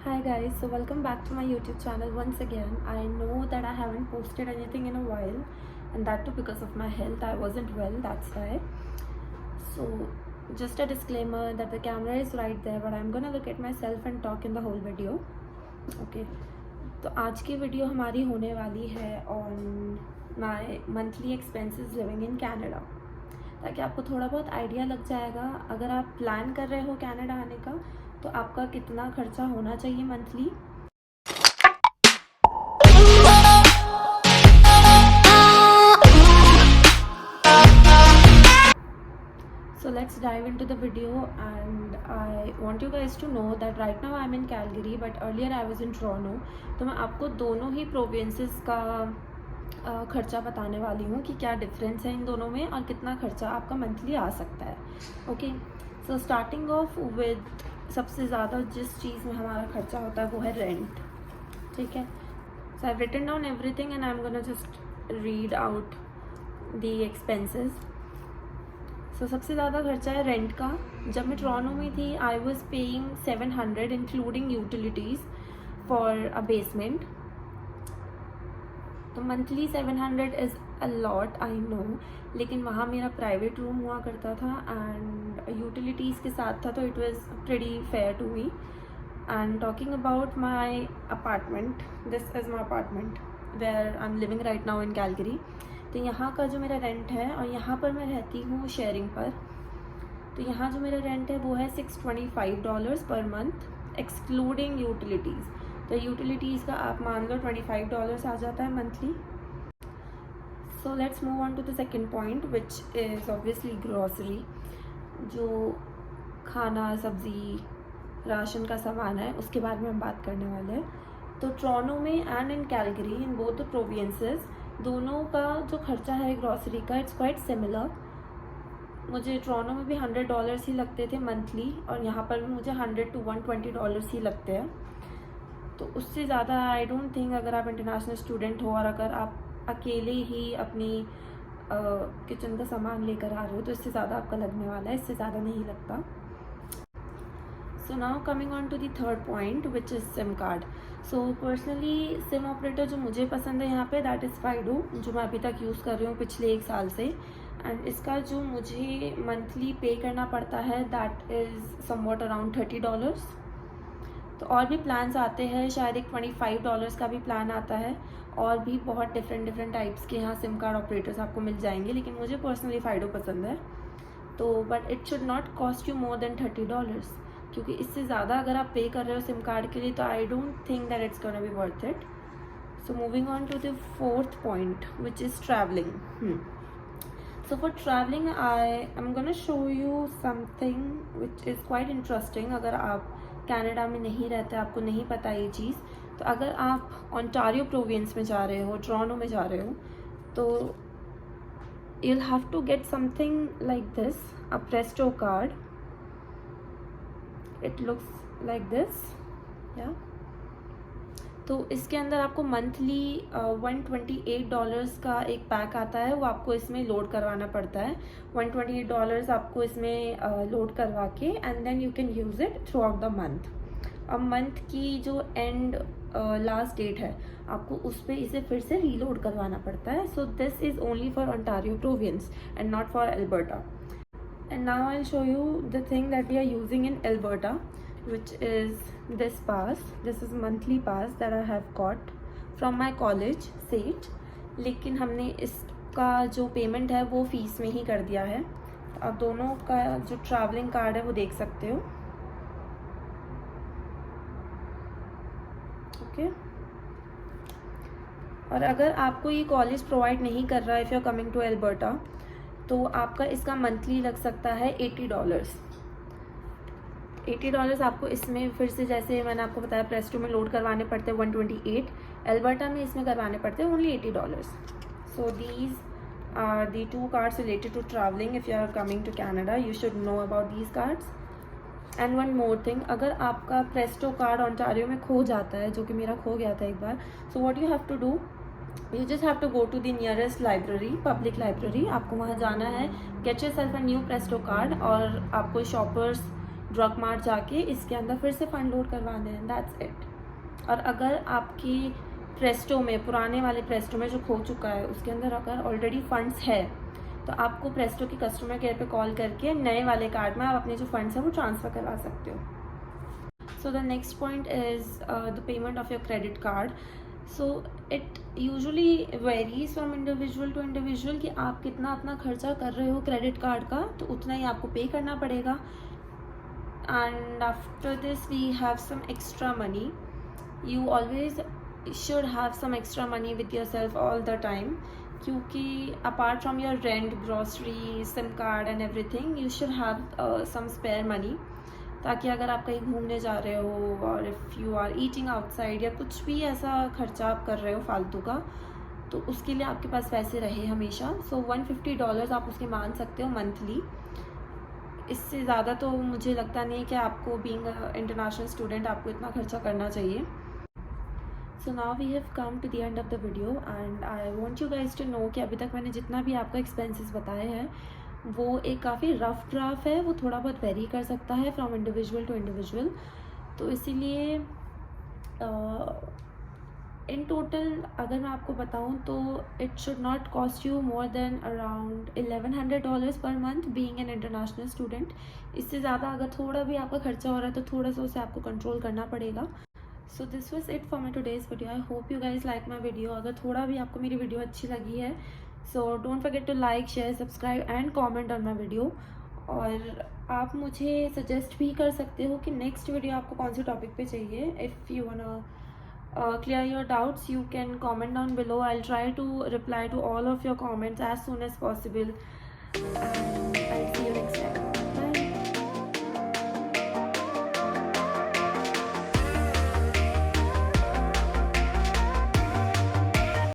Hi guys, so welcome back to my YouTube channel once again. I know that I haven't posted anything in a while, and that too because of my health. I wasn't well, that's why. So just a disclaimer that the camera is right there, but I'm gonna look at myself and talk in the whole video. Okay, तो आज की video हमारी होने वाली है on my monthly expenses living in Canada, ताकि आपको थोड़ा बहुत आइडिया लग जाएगा अगर आप प्लान कर रहे हो कनाडा आने का तो आपका कितना खर्चा होना चाहिए monthly. So let's dive into the video, and I want you guys to know that right now I'm in Calgary but earlier I was in Toronto. तो मैं आपको दोनों ही प्रोविंसेस का खर्चा बताने वाली हूँ कि क्या डिफरेंस है इन दोनों में और कितना खर्चा आपका मंथली आ सकता है. Okay, so starting of with सबसे ज़्यादा जिस चीज़ में हमारा खर्चा होता है वो है रेंट. ठीक है, so I have written down everything and I am gonna just read out the expenses. So सबसे ज़्यादा खर्चा है रेंट का. जब मैं टोरंटो में थी I was paying 700 including utilities for a basement. तो monthly 700 is a lot, I know, लेकिन वहाँ मेरा प्राइवेट रूम हुआ करता था एंड यूटिलिटीज़ के साथ था, तो it was pretty fair to me. And talking about my apartment, this is my apartment where I am living right now in Calgary. तो यहाँ का जो मेरा रेंट है, और यहाँ पर मैं रहती हूँ शेयरिंग पर, तो यहाँ जो मेरा रेंट है वो है $625 पर मंथ एक्सक्लूडिंग यूटिलिटीज़. तो यूटिलिटीज़ का आप मान लो $25 आ जाता है monthly. So let's move on to the second point which is obviously grocery. जो खाना, सब्ज़ी, राशन का सामान है उसके बारे में हम बात करने वाले हैं. तो टोरंटो में and in Calgary, in both the provinces, दोनों का जो खर्चा है ग्रॉसरी का इट्स क्वाइट सिमिलर. मुझे टोरंटो में भी $100 ही लगते थे मंथली, और यहाँ पर भी मुझे $100 to $120 ही लगते हैं. तो उससे ज़्यादा आई डोंट थिंक, अगर आप इंटरनेशनल स्टूडेंट हो और अगर आप अकेले ही अपनी किचन का सामान लेकर आ रहे हो तो इससे ज़्यादा आपका लगने वाला है, इससे ज़्यादा नहीं लगता. So now coming on to the third point which is SIM card. So personally SIM operator जो मुझे पसंद है यहाँ पे दैट इज़ फाइडो, जो मैं अभी तक यूज़ कर रही हूँ पिछले 1 साल से. एंड इसका जो मुझे मंथली पे करना पड़ता है दैट इज़ समवॉट अराउंड $30. तो और भी प्लान्स आते हैं, शायद एक $25 का भी प्लान आता है, और भी बहुत डिफरेंट टाइप्स के यहाँ सिम कार्ड ऑपरेटर्स आपको मिल जाएंगे, लेकिन मुझे पर्सनली फाइडो पसंद है. तो but it should not cost you more than $30, क्योंकि इससे ज़्यादा अगर आप पे कर रहे हो सिम कार्ड के लिए तो I don't think that it's gonna be worth it. So moving on to the fourth point which is travelling. So for traveling I'm gonna show you something which is quite interesting. अगर आप Canada में नहीं रहते, आपको नहीं पता ये चीज़, तो अगर आप ओंटारियो प्रोविंस में जा रहे हो, टोरंटो में जा रहे हो, तो you'll have to get something like this, a Presto card. It looks like this, yeah. तो इसके अंदर आपको मंथली $128 का एक पैक आता है, वो आपको इसमें लोड करवाना पड़ता है. $128 आपको इसमें लोड करवा के and then you can use it throughout the month. अब मंथ की जो एंड लास्ट डेट है आपको उस पर इसे फिर से रीलोड करवाना पड़ता है. So this is only for Ontario province and not for Alberta. And now I'll show you the thing that we are using in Alberta, which is this pass. This is monthly pass that I have got from my college SAIT. लेकिन हमने इसका जो payment है वो fees में ही कर दिया है. आप दोनों का जो ट्रैवलिंग कार्ड है वो देख सकते हो. ओके, और अगर आपको ये कॉलेज प्रोवाइड नहीं कर रहा है, if you are coming to Alberta, तो आपका इसका मंथली लग सकता है $80. $80 आपको इसमें फिर से, जैसे मैंने आपको बताया, प्रेस्टो में लोड करवाने पड़ते हैं 128, एल्बर्टा में इसमें करवाने पड़ते हैं only $80. So these are the 2 cards related to travelling. If you are coming to Canada you should know about these cards. And one more thing, अगर आपका प्रेस्टो कार्ड ओंटारियो में खो जाता है, जो कि मेरा खो गया था एक बार, so what you have to do, you just have to go to the nearest library, public library. आपको वहाँ जाना है, get yourself a new Presto card, और आपको शॉपर्स ड्रग मार्ट जाके इसके अंदर फिर से फ़ंड लोड करवाने हैं, दैट्स इट। और अगर आपकी प्रेस्टो में, पुराने वाले प्रेस्टो में जो खो चुका है, उसके अंदर अगर ऑलरेडी फ़ंड्स है तो आपको प्रेस्टो की कस्टमर केयर पे कॉल करके नए वाले कार्ड में आप अपने जो फंड्स हैं वो ट्रांसफ़र करवा सकते हो। So the next point is the payment of your credit card. So it usually varies from individual to individual कि आप कितना अपना खर्चा कर रहे हो क्रेडिट कार्ड का, तो उतना ही आपको पे करना पड़ेगा। And after this we have some extra money. You always should have some extra money with yourself all the time, क्योंकि apart from your rent, grocery, SIM card and everything, you should have some spare money, ताकि अगर आप कहीं घूमने जा रहे हो और if you are eating outside या कुछ भी ऐसा खर्चा आप कर रहे हो फालतू का, तो उसके लिए आपके पास पैसे रहे हमेशा। सो $150 आप उसके मान सकते हो मंथली। इससे ज़्यादा तो मुझे लगता नहीं है कि आपको बीइंग इंटरनेशनल स्टूडेंट आपको इतना खर्चा करना चाहिए। So now we have come to the end of the video and I want you guys to know कि अभी तक मैंने जितना भी आपको एक्सपेंसेस बताए हैं वो एक काफ़ी रफ ड्राफ्ट है, वो थोड़ा बहुत वेरी कर सकता है फ्रॉम इंडिविजुअल टू इंडिविजुअल। तो इसीलिए इन टोटल अगर मैं आपको बताऊं तो it should not cost you more than around $1100 per month being an international student. इससे ज़्यादा अगर थोड़ा भी आपका खर्चा हो रहा है तो थोड़ा सा उसे आपको कंट्रोल करना पड़ेगा। So this was it for my today's video. I hope you guys like my video. अगर थोड़ा भी आपको मेरी वीडियो अच्छी लगी है so don't forget to like, share, subscribe and comment on my video. और आप मुझे सजेस्ट भी कर सकते हो कि नेक्स्ट वीडियो आपको कौन से टॉपिक पे चाहिए। If you वांना clear your doubts, you can comment down below. I'll try to reply to all of your comments as soon as possible, and I'll